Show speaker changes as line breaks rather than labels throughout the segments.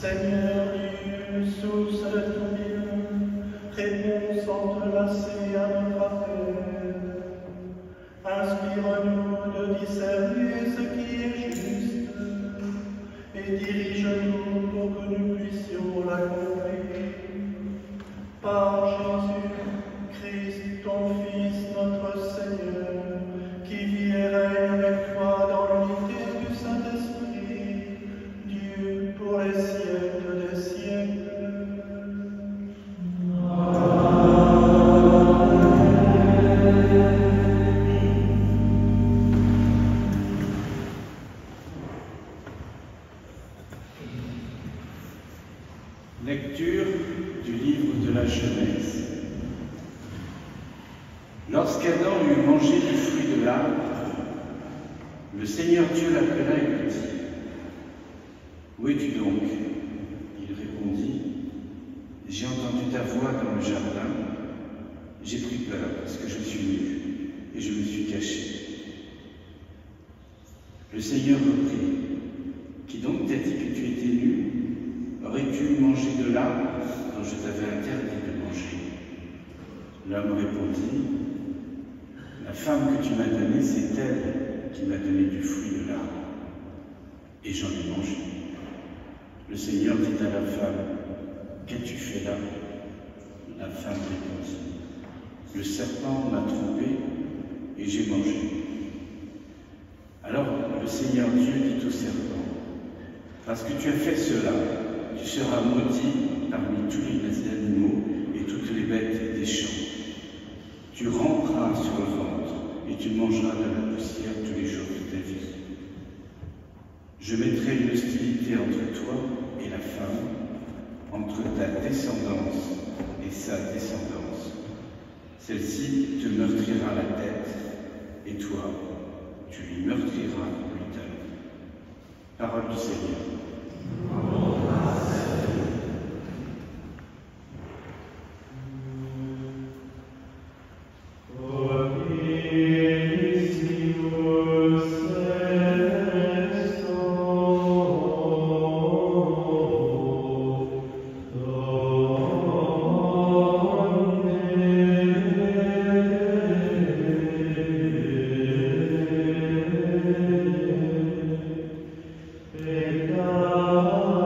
Seigneur Dieu, source de tout bien, réponse entrelacée à notre appel. Inspire-nous de discerner ce qui est juste et dirige-nous pour que nous puissions l'accomplir. Par Jésus-Christ, ton Fils, notre Seigneur, qui vit et règne avec toi dans l'unité du Saint-Esprit, Dieu pour les siècles des siècles.
Lecture du livre de la Genèse. Lorsqu'Adam eut mangé du fruit de l'arbre, le Seigneur Dieu l'appela et lui dit : « Où es-tu donc ?» Il répondit : « J'ai entendu ta voix dans le jardin, j'ai pris peur parce que je suis nu et je me suis caché. » Le Seigneur reprit : « Qui donc t'a dit que tu étais nu ? Aurais-tu mangé de l'arbre dont je t'avais interdit de manger ?» L'homme répondit : « La femme que tu m'as donnée, c'est elle qui m'a donné du fruit de l'arbre, et j'en ai mangé. » Le Seigneur dit à la femme : « Qu'as-tu fait là ?» La femme répondit : « Le serpent m'a trompé et j'ai mangé. » Alors le Seigneur Dieu dit au serpent : « Parce que tu as fait cela, tu seras maudit parmi tous les animaux et toutes les bêtes des champs. Tu ramperas sur le ventre et tu mangeras de la poussière tous les jours de ta vie. Je mettrai une hostilité entre toi et la femme, entre ta descendance et sa descendance. Celle-ci te meurtrira la tête, et toi, tu lui meurtriras l'utérus. » Parole du Seigneur.
Peccator.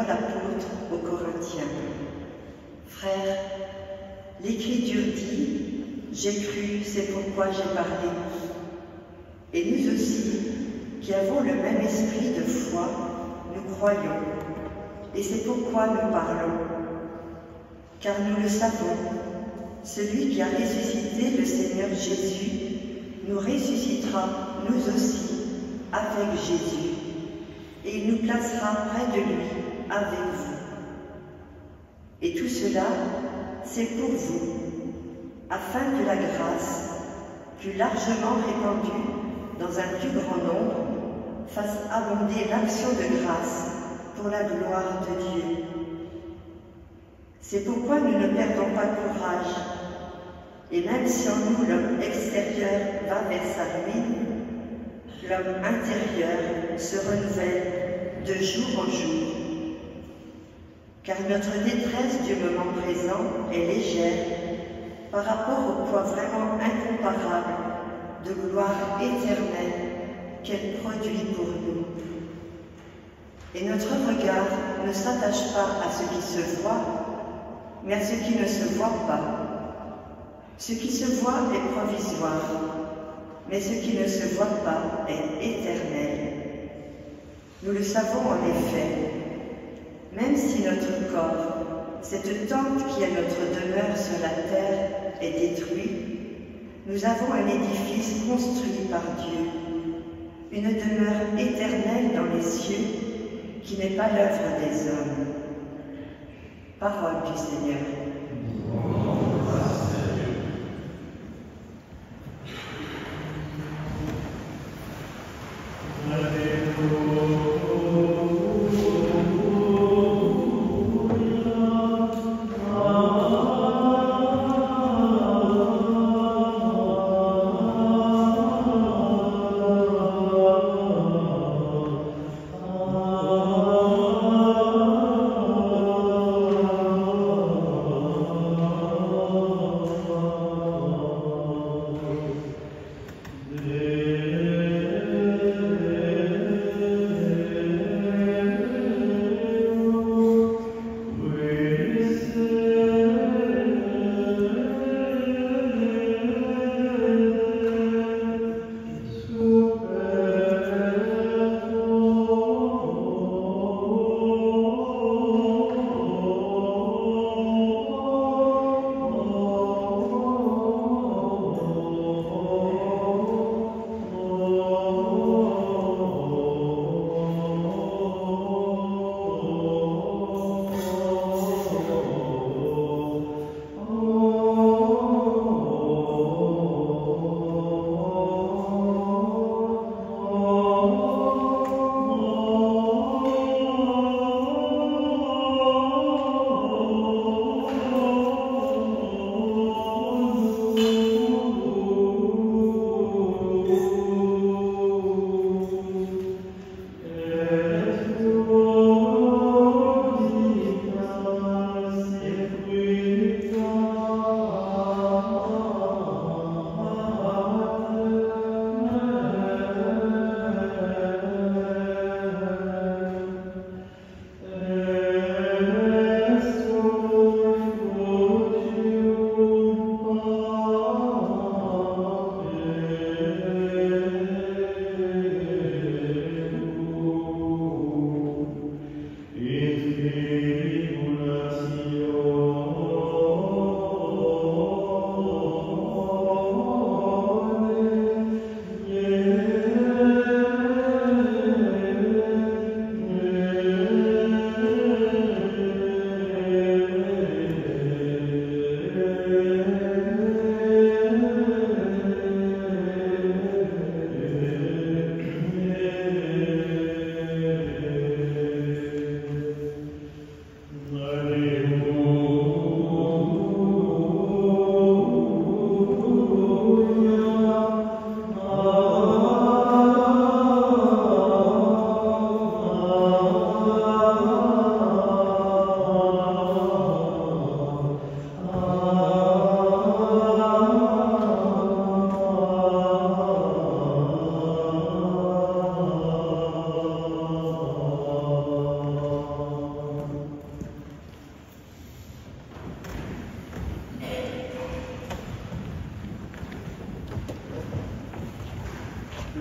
Paul apôtre aux Corinthiens. Frères, l'Écriture dit « J'ai cru, c'est pourquoi j'ai parlé ». Et nous aussi, qui avons le même esprit de foi, nous croyons, et c'est pourquoi nous parlons. Car nous le savons, celui qui a ressuscité le Seigneur Jésus nous ressuscitera, nous aussi, avec Jésus, et il nous placera près de lui, avec vous. Et tout cela, c'est pour vous, afin que la grâce, plus largement répandue dans un plus grand nombre, fasse abonder l'action de grâce pour la gloire de Dieu. C'est pourquoi nous ne perdons pas courage, et même si en nous l'homme extérieur va vers sa ruine, l'homme intérieur se renouvelle de jour en jour. Car notre détresse du moment présent est légère par rapport au poids vraiment incomparable de gloire éternelle qu'elle produit pour nous. Et notre regard ne s'attache pas à ce qui se voit, mais à ce qui ne se voit pas. Ce qui se voit est provisoire, mais ce qui ne se voit pas est éternel. Nous le savons en effet, même si notre corps, cette tente qui est notre demeure sur la terre, est détruit, nous avons un édifice construit par Dieu, une demeure éternelle dans les cieux qui n'est pas l'œuvre des hommes. Parole du Seigneur.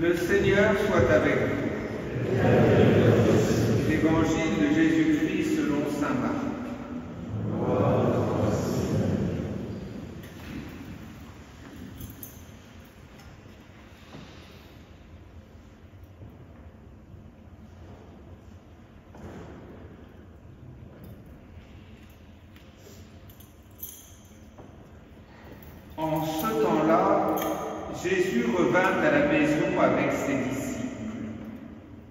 Le Seigneur soit avec vous. L'Évangile de Jésus-Christ selon saint Marc. En ce temps-là, Jésus revint à la maison avec ses disciples,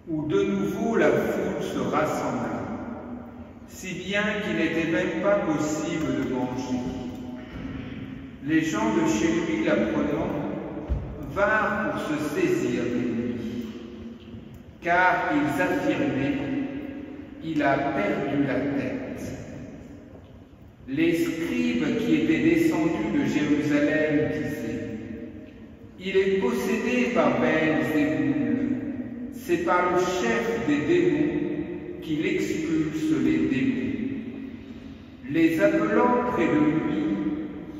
où de nouveau la foule se rassembla, si bien qu'il n'était même pas possible de manger. Les gens de chez lui, l'apprenant, vinrent pour se saisir de lui, car ils affirmaient « Il a perdu la tête ». Les scribes qui étaient descendus de Jérusalem disaient « Il est possédé par Belzéboul, c'est par le chef des démons qu'il expulse les démons. » Les appelant près de lui,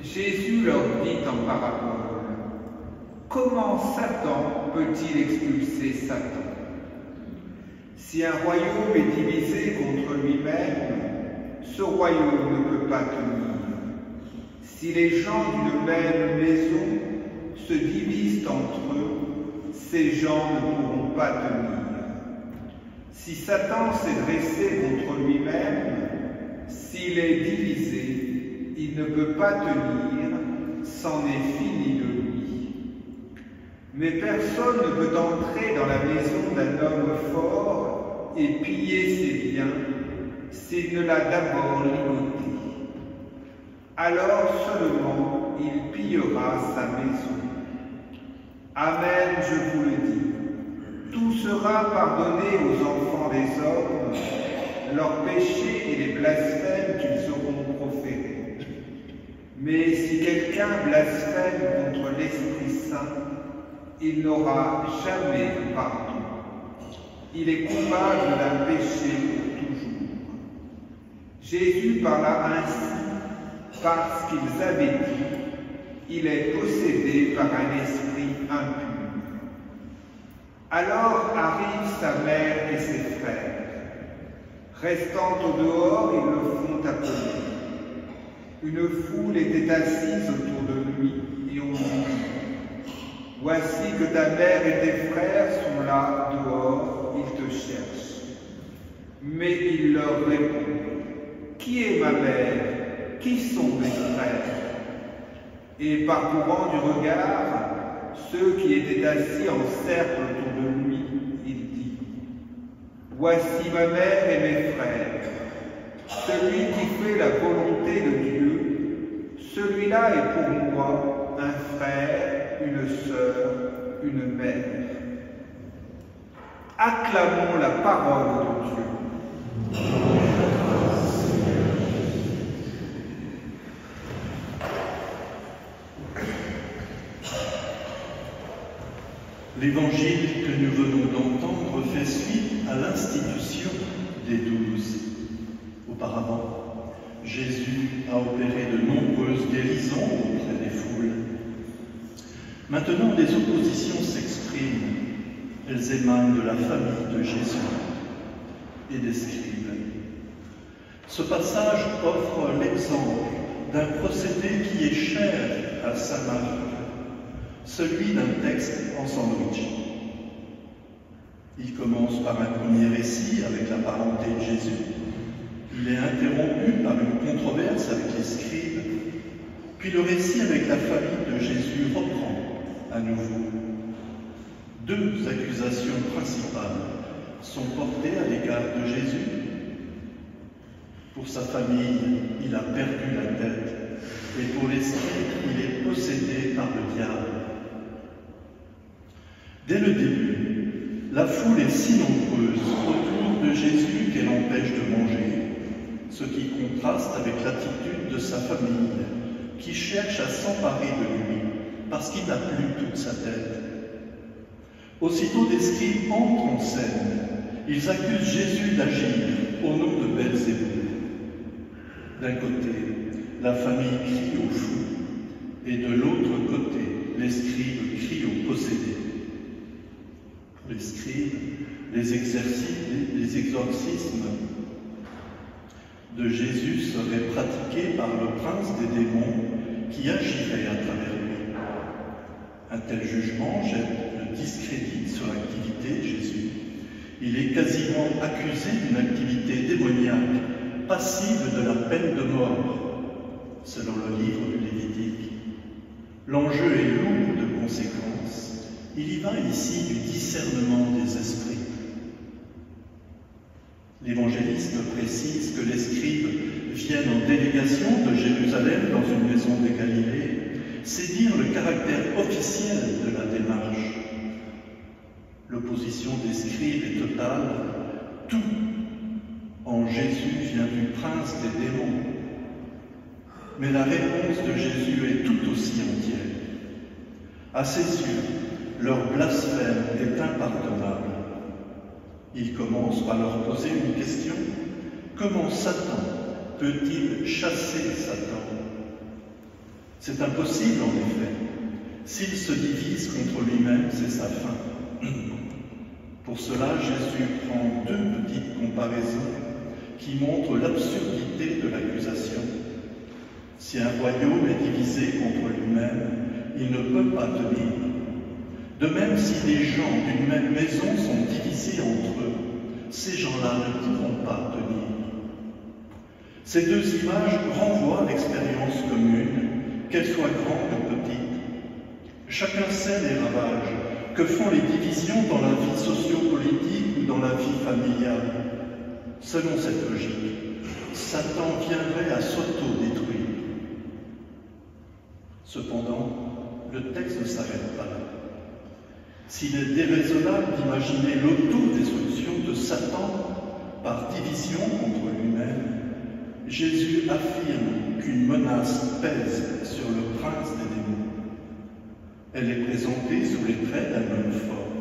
Jésus leur dit en parabole « Comment Satan peut-il expulser Satan? Si un royaume est divisé contre lui-même, ce royaume ne peut pas tenir. Si les gens d'une même maison se divisent entre eux, ces gens ne pourront pas tenir. Si Satan s'est dressé contre lui-même, s'il est divisé, il ne peut pas tenir, c'en est fini de lui. Mais personne ne peut entrer dans la maison d'un homme fort et piller ses biens s'il ne l'a d'abord ligoté. Alors seulement il pillera sa maison. Amen, je vous le dis, tout sera pardonné aux enfants des hommes, leurs péchés et les blasphèmes qu'ils auront proférés. Mais si quelqu'un blasphème contre l'Esprit Saint, il n'aura jamais de pardon. Il est coupable d'un péché pour toujours. Jésus parla ainsi parce qu'ils avaient dit « Il est possédé par un esprit impur ». Alors arrivent sa mère et ses frères. Restant au dehors, ils le font appeler. Une foule était assise autour de lui et on lui dit « Voici que ta mère et tes frères sont là dehors, ils te cherchent. » Mais il leur répond « Qui est ma mère? Qui sont mes frères ?» Et parcourant du regard ceux qui étaient assis en cercle autour de lui, il dit « Voici ma mère et mes frères. Celui qui fait la volonté de Dieu, celui-là est pour moi un frère, une sœur, une mère. » Acclamons la parole de Dieu.
L'évangile que nous venons d'entendre fait suite à l'institution des 12. Auparavant, Jésus a opéré de nombreuses guérisons auprès des foules. Maintenant, des oppositions s'expriment. Elles émanent de la famille de Jésus et des scribes. Ce passage offre l'exemple d'un procédé qui est cher à saint Marc, celui d'un texte en sandwich. Il commence par un premier récit avec la parenté de Jésus. Il est interrompu par une controverse avec les scribes, puis le récit avec la famille de Jésus reprend à nouveau. Deux accusations principales sont portées à l'égard de Jésus. Pour sa famille, il a perdu la tête, et pour les scribes, il est possédé par le diable. Dès le début, la foule est si nombreuse autour de Jésus qu'elle empêche de manger, ce qui contraste avec l'attitude de sa famille, qui cherche à s'emparer de lui, parce qu'il n'a plus toute sa tête. Aussitôt des scribes entrent en scène, ils accusent Jésus d'agir au nom de Belzéboul. D'un côté, la famille crie au fou, et de l'autre côté, les scribes crient au possédé. Les scribes, les exorcismes de Jésus seraient pratiqués par le prince des démons qui agirait à travers lui. Un tel jugement jette le discrédit sur l'activité de Jésus. Il est quasiment accusé d'une activité démoniaque, passive de la peine de mort, selon le livre du Lévitique. L'enjeu est lourd de conséquences. Il y va ici du discernement des esprits. L'évangéliste précise que les scribes viennent en délégation de Jérusalem dans une maison de Galilée. C'est dire le caractère officiel de la démarche. L'opposition des scribes est totale. Tout en Jésus vient du prince des démons. Mais la réponse de Jésus est tout aussi entière. À ses yeux, leur blasphème est impardonnable. Il commence par leur poser une question. Comment Satan peut-il chasser Satan? C'est impossible en effet. S'il se divise contre lui-même, c'est sa fin. Pour cela, Jésus prend deux petites comparaisons qui montrent l'absurdité de l'accusation. Si un royaume est divisé contre lui-même, il ne peut pas tenir. De même, si les gens d'une même maison sont divisés entre eux, ces gens-là ne pourront pas tenir. Ces deux images renvoient à l'expérience commune, qu'elle soit grande ou petite. Chacun sait les ravages que font les divisions dans la vie socio-politique ou dans la vie familiale. Selon cette logique, Satan viendrait à s'auto-détruire. Cependant, le texte ne s'arrête pas là. S'il est déraisonnable d'imaginer l'autodestruction de Satan par division contre lui-même, Jésus affirme qu'une menace pèse sur le prince des démons. Elle est présentée sous les traits d'un homme fort,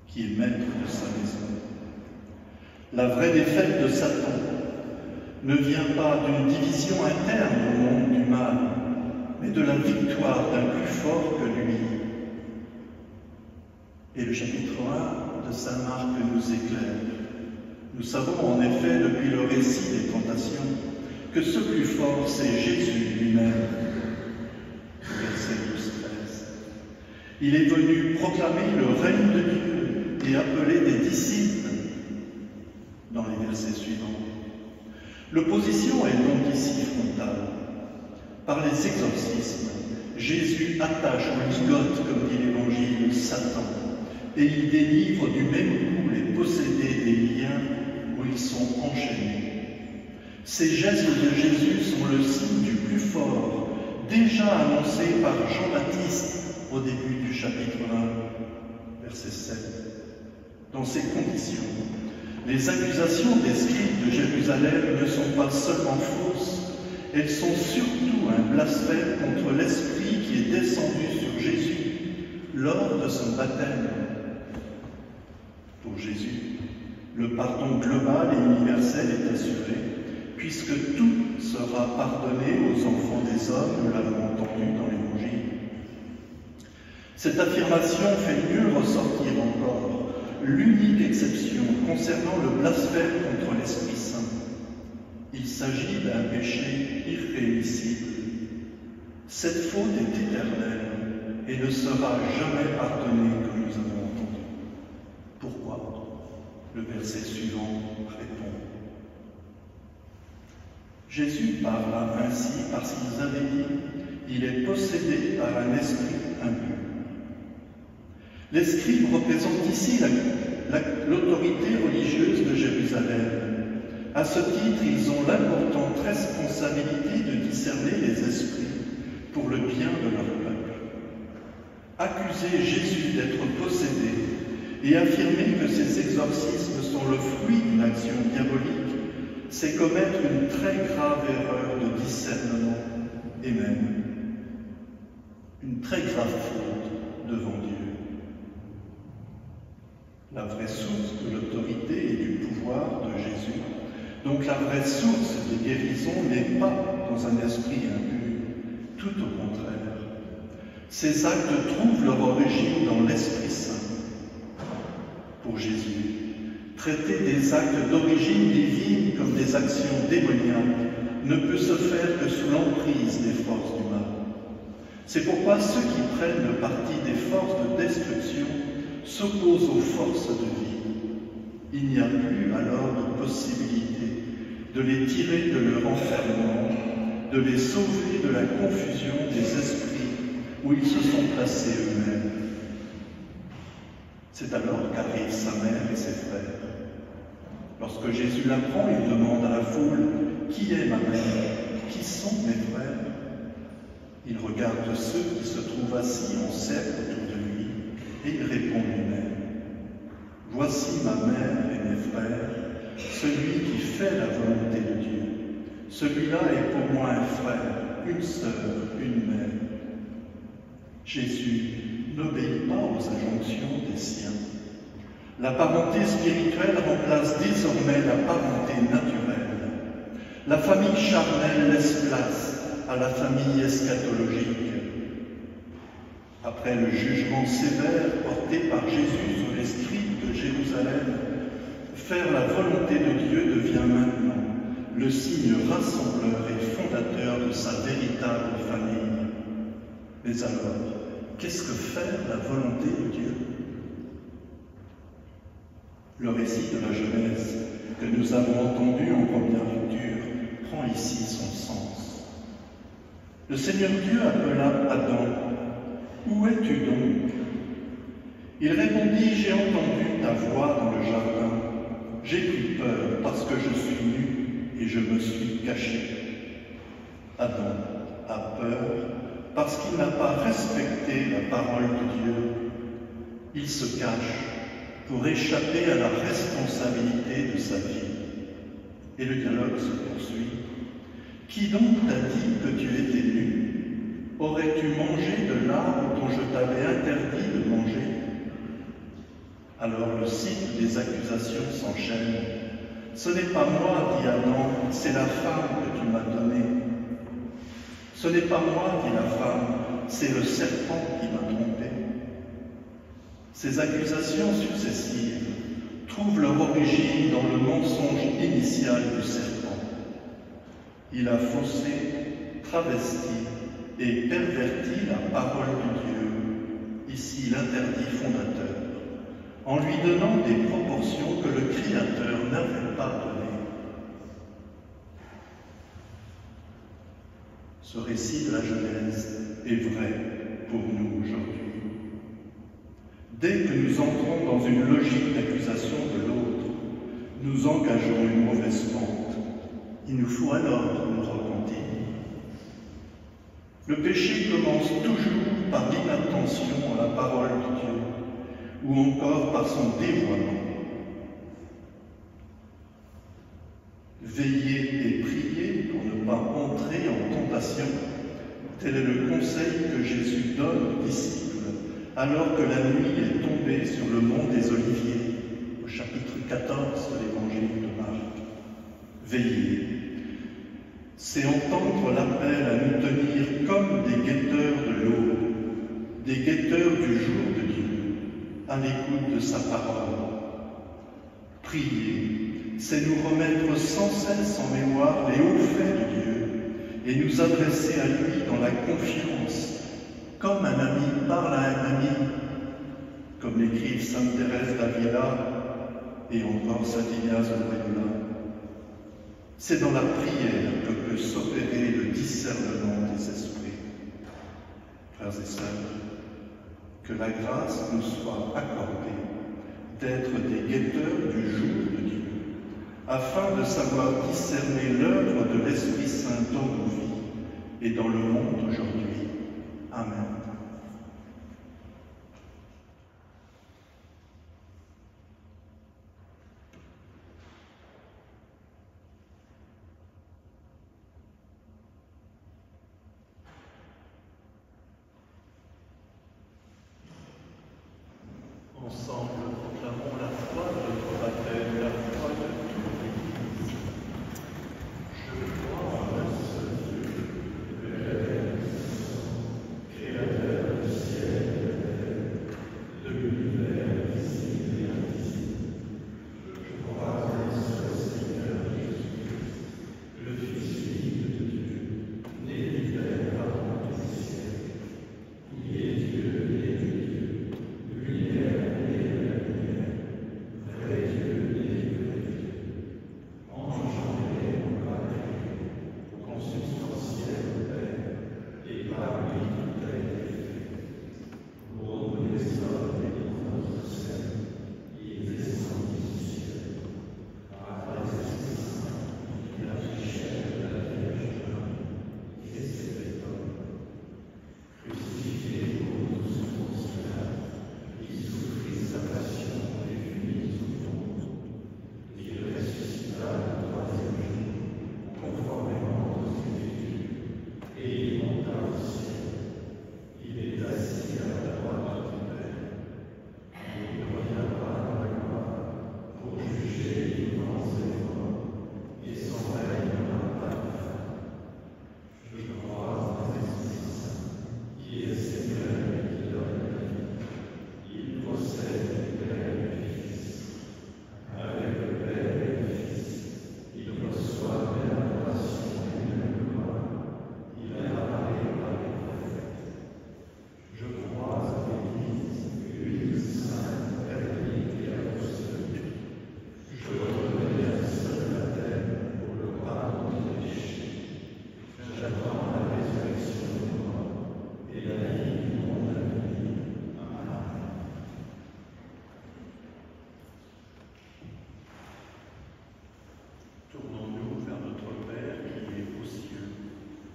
qui est maître de sa maison. La vraie défaite de Satan ne vient pas d'une division interne au monde du mal, mais de la victoire d'un plus fort que lui. Et le chapitre 1 de saint Marc nous éclaire. Nous savons en effet, depuis le récit des tentations, que ce plus fort, c'est Jésus lui-même. Verset 12-13. Il est venu proclamer le règne de Dieu et appeler des disciples dans les versets suivants. L'opposition est donc ici frontale. Par les exorcismes, Jésus attache au ligote, comme dit l'Évangile, Satan, et il délivre du même coup les possédés des liens où ils sont enchaînés. Ces gestes de Jésus sont le signe du plus fort, déjà annoncé par Jean-Baptiste au début du chapitre 1, verset 7. Dans ces conditions, les accusations des scribes de Jérusalem ne sont pas seulement fausses, elles sont surtout un blasphème contre l'Esprit qui est descendu sur Jésus lors de son baptême. Pour Jésus, le pardon global et universel est assuré, puisque tout sera pardonné aux enfants des hommes, nous l'avons entendu dans l'Évangile. Cette affirmation fait mieux ressortir encore l'unique exception concernant le blasphème contre l'Esprit Saint. Il s'agit d'un péché irrémissible. Cette faute est éternelle et ne sera jamais pardonnée, comme nous avons entendu. Pourquoi? Le verset suivant répond. Jésus parla ainsi parce qu'ils avaient dit « Il est possédé par un esprit impur ». Les scribes représentent ici l'autorité religieuse de Jérusalem. À ce titre, ils ont l'importante responsabilité de discerner les esprits pour le bien de leur peuple. Accuser Jésus d'être possédé et affirmer que ces exorcismes sont le fruit d'une action diabolique, c'est commettre une très grave erreur de discernement et même une très grave faute devant Dieu. La vraie source de l'autorité et du pouvoir de Jésus, donc la vraie source de guérison, n'est pas dans un esprit impur, tout au contraire. Ces actes trouvent leur origine dans l'Esprit Saint. pour Jésus. Traiter des actes d'origine divine comme des actions démoniaques ne peut se faire que sous l'emprise des forces du mal. C'est pourquoi ceux qui prennent le parti des forces de destruction s'opposent aux forces de vie. Il n'y a plus alors de possibilité de les tirer de leur enfermement, de les sauver de la confusion des esprits où ils se sont placés eux-mêmes. C'est alors qu'arrivent sa mère et ses frères. Lorsque Jésus l'apprend, il demande à la foule « Qui est ma mère? Qui sont mes frères ?» Il regarde ceux qui se trouvent assis en cercle autour de lui et il répond lui-même « Voici ma mère et mes frères, celui qui fait la volonté de Dieu. Celui-là est pour moi un frère, une sœur, une mère. » Jésus n'obéit pas aux injonctions des siens. La parenté spirituelle remplace désormais la parenté naturelle. La famille charnelle laisse place à la famille eschatologique. Après le jugement sévère porté par Jésus sur les scribes de Jérusalem, faire la volonté de Dieu devient maintenant le signe rassembleur et fondateur de sa véritable famille. Mais alors, qu'est-ce que faire la volonté de Dieu? Le récit de la Genèse que nous avons entendu en première lecture prend ici son sens. Le Seigneur Dieu appela Adam. « Où es-tu donc » Il répondit « J'ai entendu ta voix dans le jardin. J'ai pris peur parce que je suis nu et je me suis caché. » Adam a peur parce qu'il n'a pas respecté la parole de Dieu. Il se cache pour échapper à la responsabilité de sa vie. Et le dialogue se poursuit. « Qui donc t'a dit que tu étais nu? Aurais-tu mangé de l'arbre dont je t'avais interdit de manger ?» Alors le cycle des accusations s'enchaîne. « Ce n'est pas moi, dit Adam, c'est la femme que tu m'as donnée. » « Ce n'est pas moi, dit la femme, c'est le serpent qui m'a trompé. » Ces accusations successives trouvent leur origine dans le mensonge initial du serpent. Il a faussé, travesti et perverti la parole de Dieu, ici l'interdit fondateur, en lui donnant des proportions que le Créateur n'avait pas données. Ce récit de la Genèse est vrai pour nous aujourd'hui. Dès que nous entrons dans une logique d'accusation de l'autre, nous engageons une mauvaise pente. Il nous faut alors nous repentir. Le péché commence toujours par l'inattention à la parole de Dieu, ou encore par son dévoiement. Veiller et prier pour ne pas entrer en tentation, tel est le conseil que Jésus donne aux disciples alors que la nuit est tombée sur le mont des Oliviers, au chapitre 14 de l'évangile de Marc. Veiller, c'est entendre l'appel à nous tenir comme des guetteurs de l'aube, des guetteurs du jour de Dieu, à l'écoute de sa parole. Prier, c'est nous remettre sans cesse en mémoire les hauts faits de Dieu et nous adresser à lui dans la confiance, comme un ami parle à un ami, comme l'écrivent Sainte Thérèse d'Avila et encore Saint Ignace de Loyola. C'est dans la prière que peut s'opérer le discernement des esprits. Frères et sœurs, que la grâce nous soit accordée d'être des guetteurs du jour de Dieu, afin de savoir discerner l'œuvre de l'Esprit Saint dans nos vies et dans le monde aujourd'hui. Amen. Ensemble, proclamons la foi de notre baptême, la foi de toute l'Église. Je crois en un seul Dieu, le Père, Créateur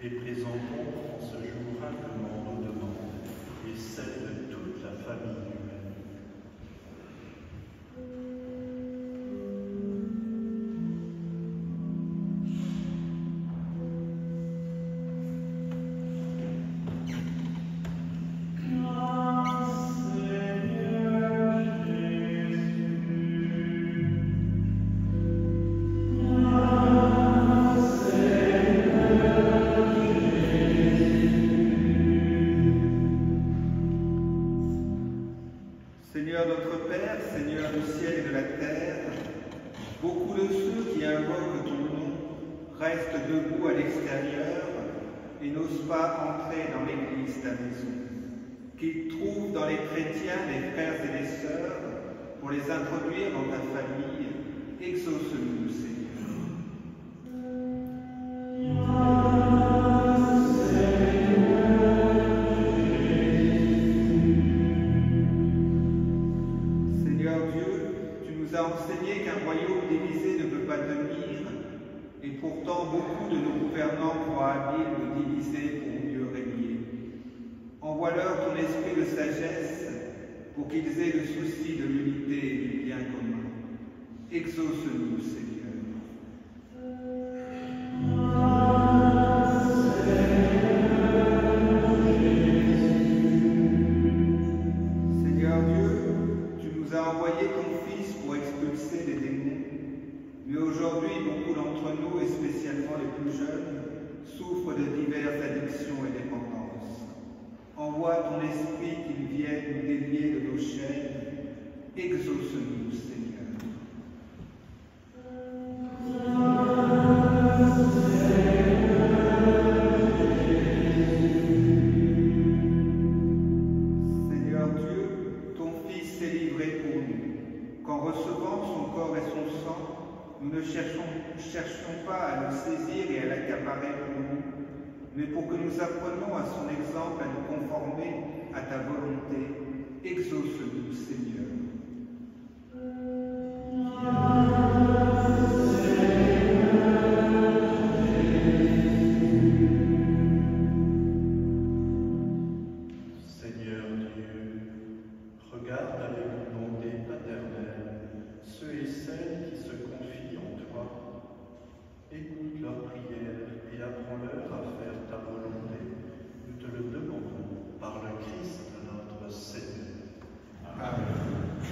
les présentons en ce jour humblement nos demandes et celles de toute la famille humaine.
Seigneur notre Père, Seigneur du ciel et de la terre, beaucoup de ceux qui invoquent ton nom restent debout à l'extérieur et n'osent pas entrer dans l'église ta maison. Qu'ils trouvent dans les chrétiens les frères et les sœurs pour les introduire dans ta famille. Exauce-nous, Seigneur. Enseigné qu'un royaume divisé ne peut pas tenir, et pourtant beaucoup de nos gouvernants croient habiles de diviser pour mieux régner. Envoie-leur ton esprit de sagesse pour qu'ils aient le souci de l'unité et du bien commun. Exauce-nous, Seigneur. Seigneur Dieu, tu nous as envoyé ton Fils pour expulser les démons, mais aujourd'hui, beaucoup d'entre nous, et spécialement les plus jeunes, souffrent de diverses addictions et dépendances. Envoie ton esprit qu'il vienne nous délier de nos chaînes. Exauce-nous, Seigneur. Seigneur Dieu, ton Fils s'est livré pour nous. Qu'en recevant son corps et son sang, nous ne cherchions pas à le saisir et à l'accaparer pour nous, mais pour que nous apprenions à son exemple à nous conformer à ta volonté. Exauce-nous, Seigneur.
Seigneur Dieu, regarde avec bonté paternelle ceux et celles qui se confient en toi. Écoute leurs prières et apprends-leur à faire ta volonté. Nous te le demandons par le Christ notre Seigneur.
Amen.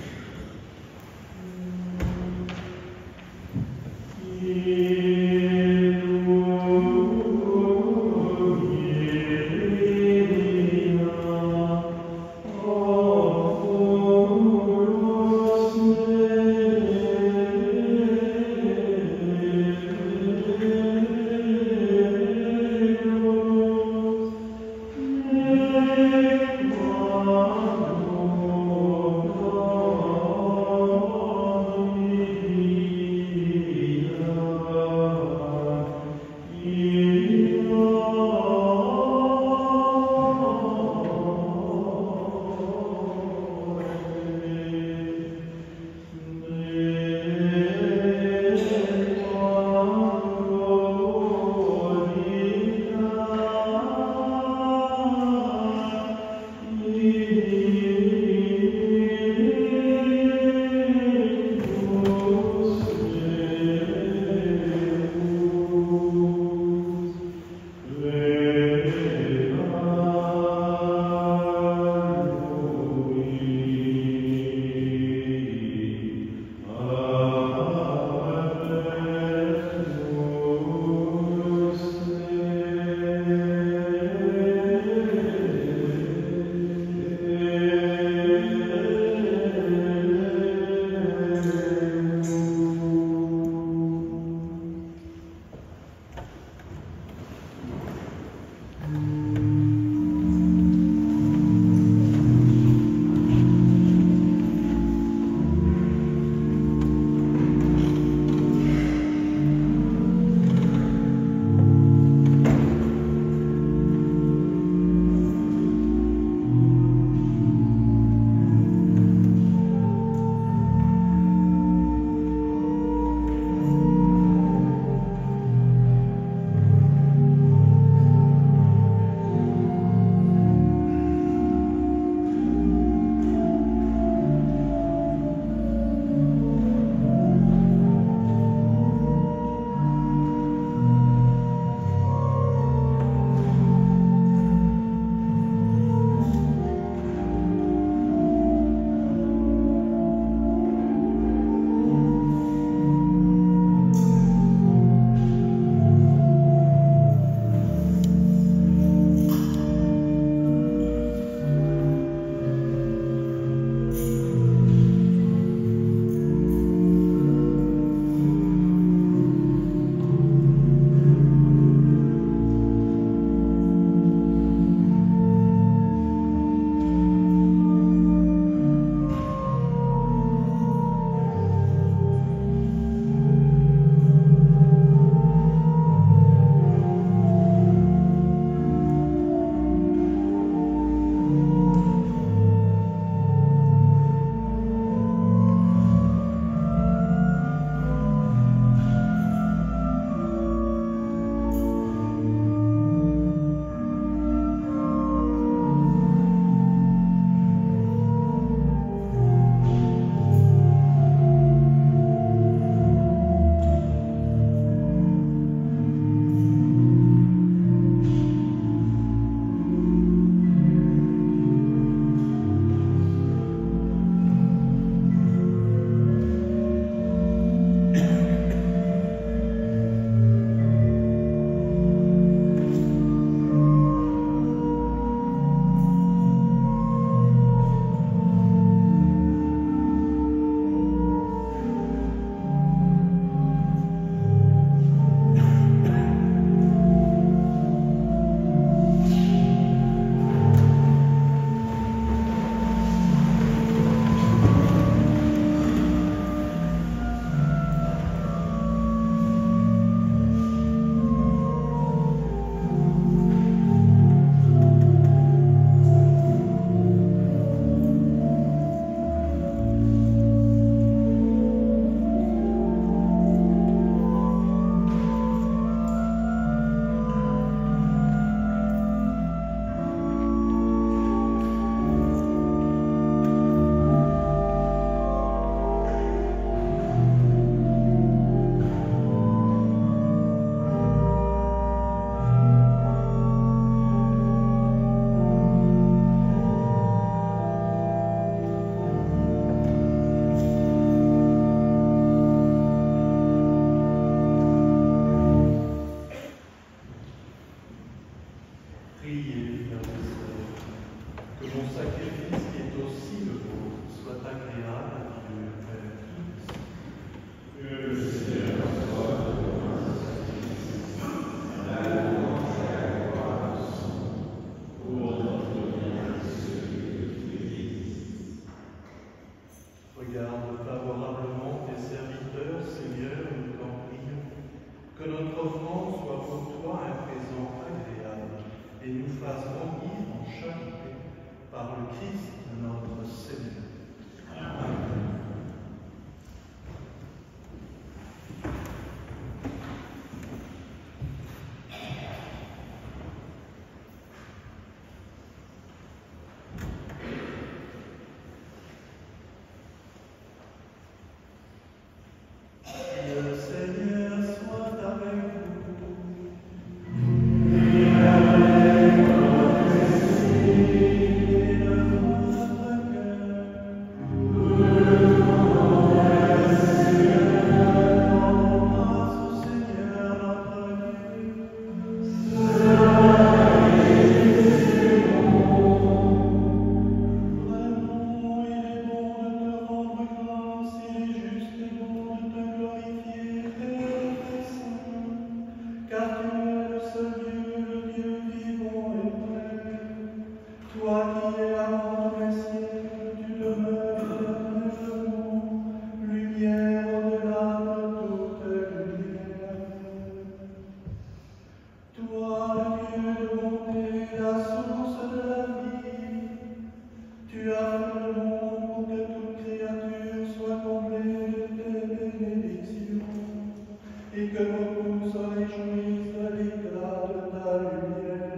se réjouissent de l'éclat de ta lumière.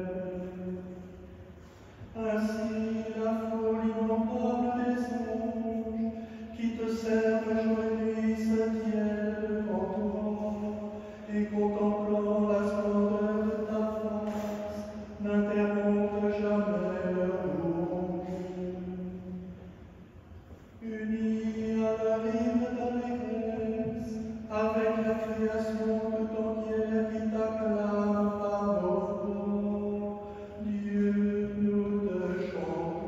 Ainsi, la foule innombrable des anges qui te servent jour et nuit se tiennent devant toi et contemplant la splendeur de ta face, n'interrompent jamais leur louange. Unis à la rime d'allégresse, avec la création tout entière qui t'acclame par nos voix, Dieu, nous te chantons.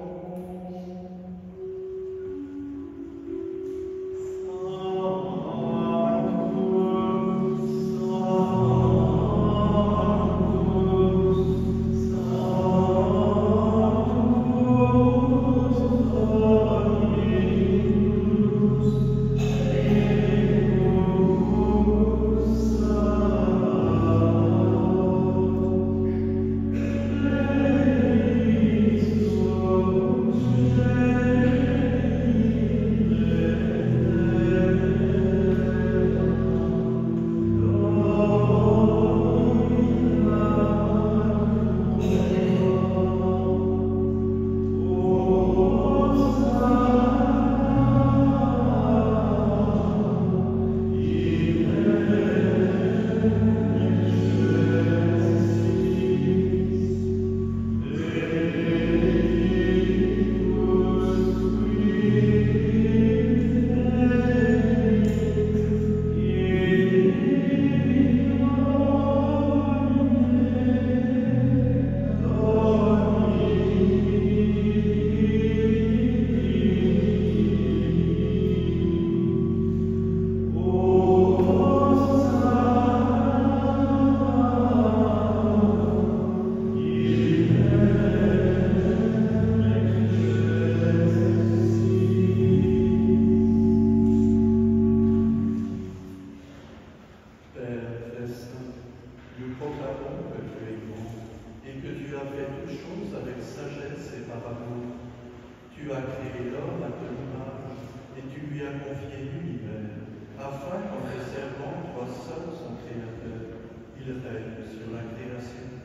Tu as créé l'homme à ton image et tu lui as confié l'univers, afin qu'en te servant, toi seul son créateur, il règne sur la création.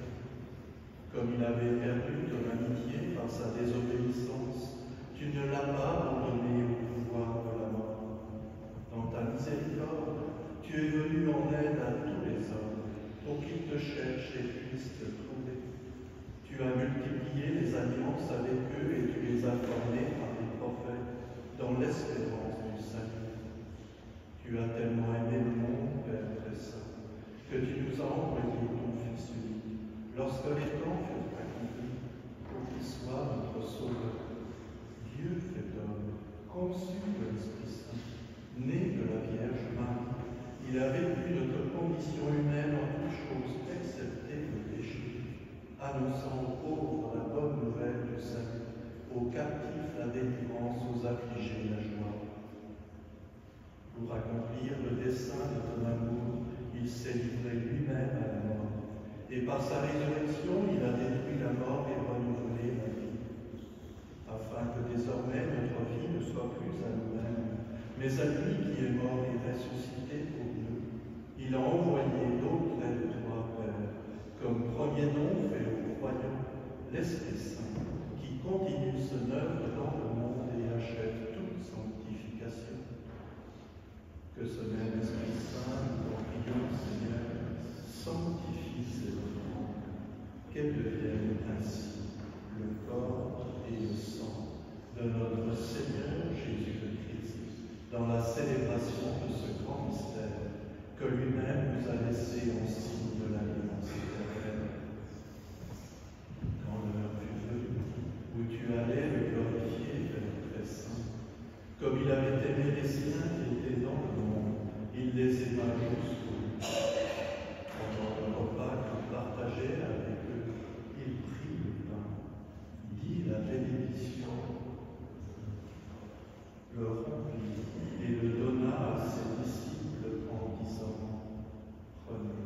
Comme il avait perdu ton amitié par sa désobéissance, tu ne l'as pas abandonné au pouvoir de la mort. Dans ta miséricorde, tu es venu en aide à tous les hommes, pour qu'ils te cherchent et puissent te trouver. Tu as multiplié les alliances avec eux et tu les as formés par les prophètes dans l'espérance du salut. Tu as tellement aimé le monde, Père très saint, que tu nous as envoyé ton Fils unique, lorsque les temps furent accomplis, pour qu'il soit notre Sauveur. Dieu fait homme, conçu de l'Esprit Saint, né de la Vierge Marie. Il a vécu notre condition humaine en toutes choses, excepté le péché, annonçant aux pauvres la bonne nouvelle du salut, aux captifs la délivrance, aux affligés la joie. Pour accomplir le dessein de ton amour, il s'est livré lui-même à la mort, et par sa résurrection, il a détruit la mort et renouvelé la vie, afin que désormais notre vie ne soit plus à nous-mêmes, mais à lui qui est mort et ressuscité pour nous. Il a envoyé auprès de toi, Père, comme premier don fait aux croyants, l'Esprit Saint, qui continue son œuvre dans le monde et achève toute sanctification. Que ce même Esprit Saint, nous en prions, Seigneur, sanctifie ces offrandes, qu'elles deviennent ainsi le corps et le sang de notre Seigneur Jésus-Christ, dans la célébration de ce grand mystère que lui-même nous a laissé en signe de l'alliance éternelle. Quand l'heure fut venue, où tu allais le glorifier, Père très saint, comme il avait aimé les siens qui étaient dans le monde, il les aima jusqu'au bout. Pendant le repas qu'il partageait avec eux, il prit le pain, dit la bénédiction, le rompit et le donna à ses disciples en disant: Prenez.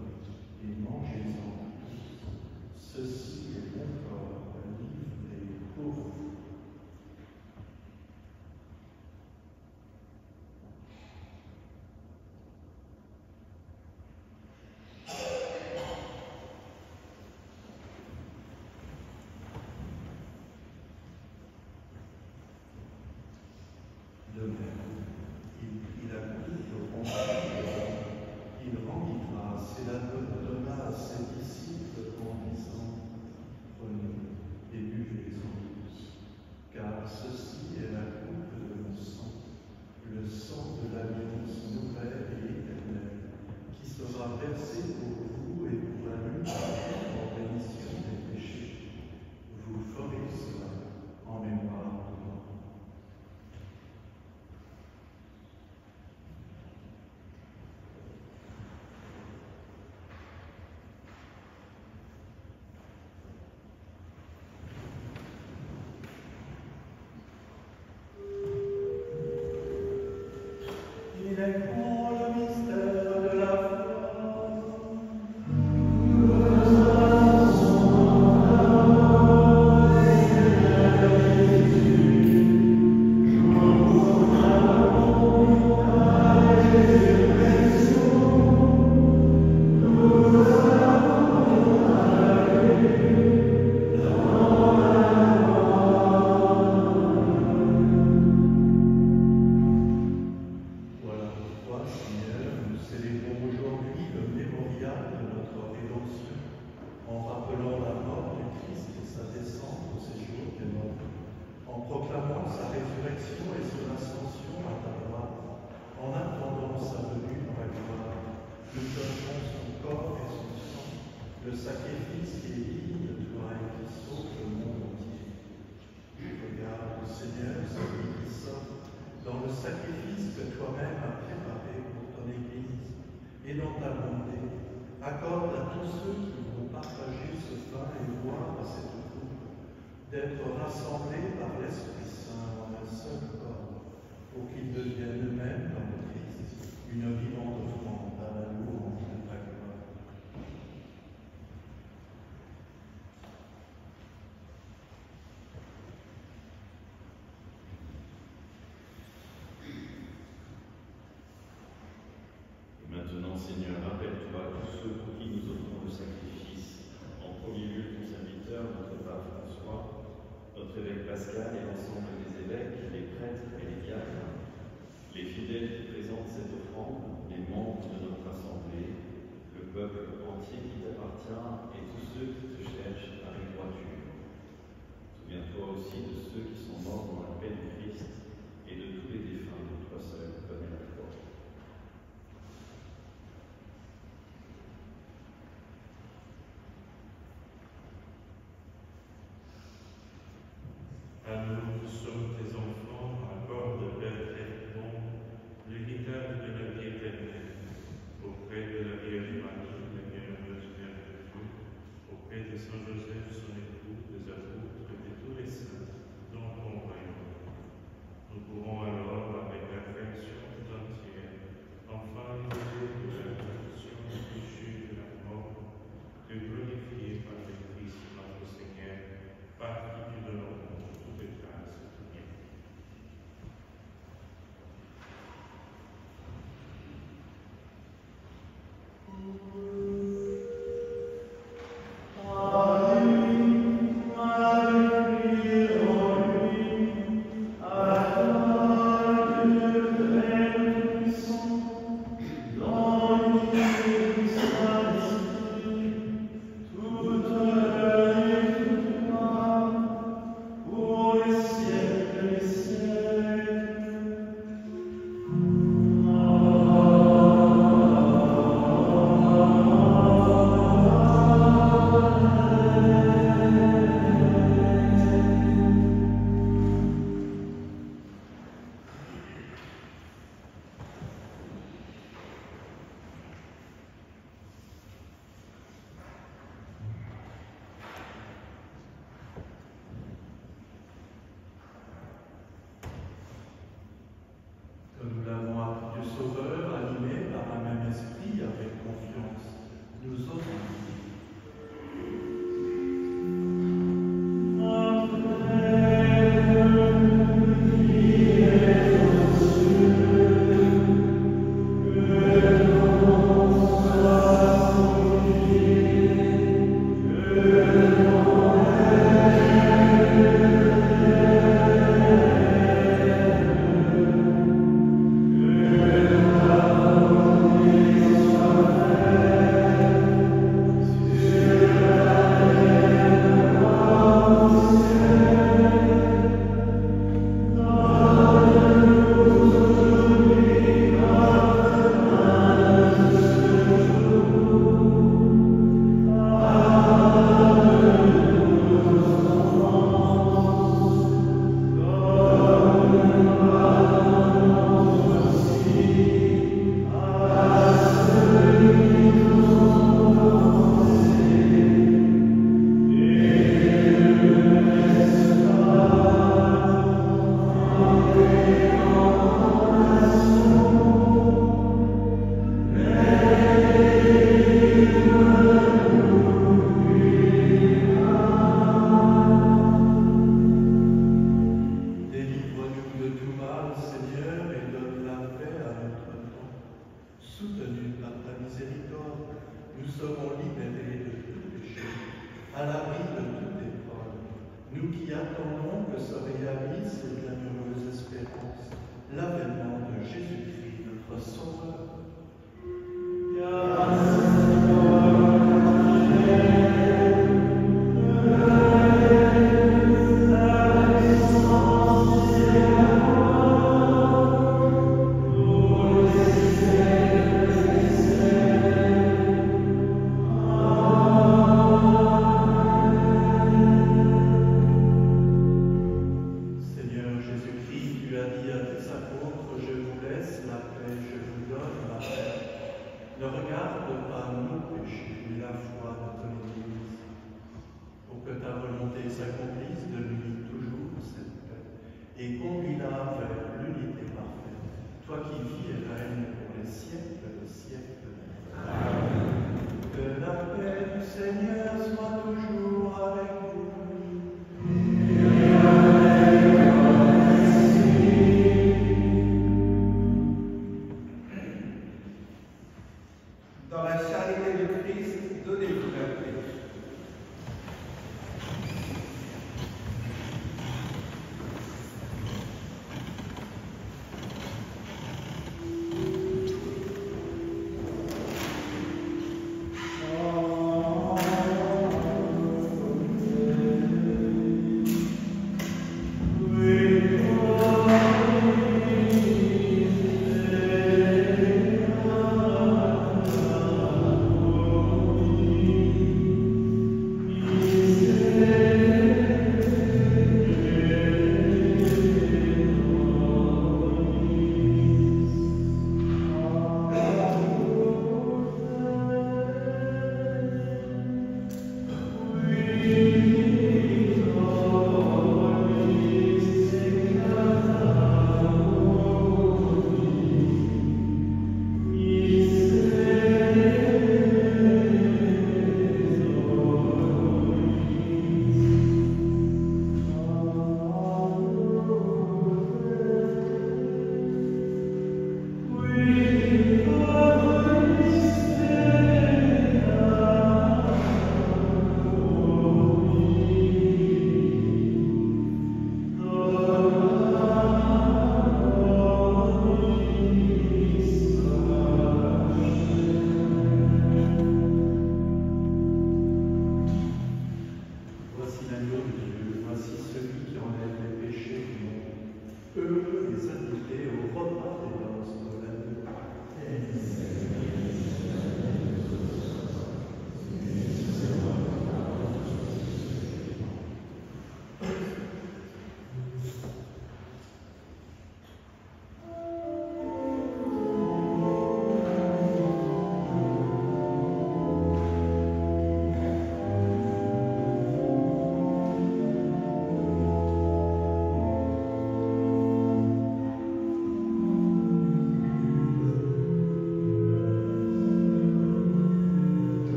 versé pour vous et pour la lutte en rémission des péchés. Vous ferez cela en mémoire de moi. Il est grand le mystère de la foi. Voilà pourquoi, Seigneur, nous célébrons aujourd'hui le mémorial de notre rédemption en rappelant la mort du Christ et sa descente au séjour des morts, en proclamant sa résurrection et son ascension à ta droite, en attendant sa venue dans la gloire. Nous t'offrons son corps et son sang, le sacrifice qui est digne de toi et qui sauve le monde entier. Regarde, Seigneur, celui qui sort dans le sacrifice que toi-même as préparé pour ton Église, et dans ta bonté, accorde à tous ceux qui vont partager ce pain et boire à cette coupe, d'être rassemblés par l'Esprit Saint en un seul corps, pour qu'ils deviennent eux-mêmes dans le Christ une vivante offrande à la louange de ta gloire.
Maintenant, Seigneur, rappelle-toi tous ceux pour qui nous offrons le sacrifice. En premier lieu, ton serviteur, notre pape François, notre évêque Pascal et l'ensemble des évêques, les prêtres et les diacres, les fidèles qui présentent cette offrande, les membres de notre assemblée, le peuple entier qui t'appartient et tous ceux qui te cherchent avec droiture. Souviens-toi aussi de ceux qui sont morts dans la paix du Christ et de tous les défunts que toi seul connais la foi.
À nous sommes tes enfants, accorde perpétuellement l'héritage de la vie éternelle, auprès de la Vierge Marie, la bienheureuse Mère de Dieu, auprès de Saint Joseph, son époux, des apôtres et de tous les saints, dans ton royaume. Nous pourrons alors, avec l'affection tout entière, enfin nous de la corruption du péché de la mort, te glorifier par le Christ notre Seigneur, par qui tu donnes au monde toutes les grâces. Amen.
Alléluia, Alléluia, Alléluia, Alléluia. libérés de tout péché, à l'abri de toute épreuve, nous qui attendons que se réalise cette bienheureuse espérance, l'avènement de Jésus-Christ, notre Sauveur. Seigneur Jésus-Christ, tu as dit à tes apôtres, je vous laisse la paix, je vous donne la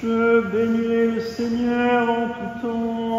Je bénis le Seigneur en tout temps.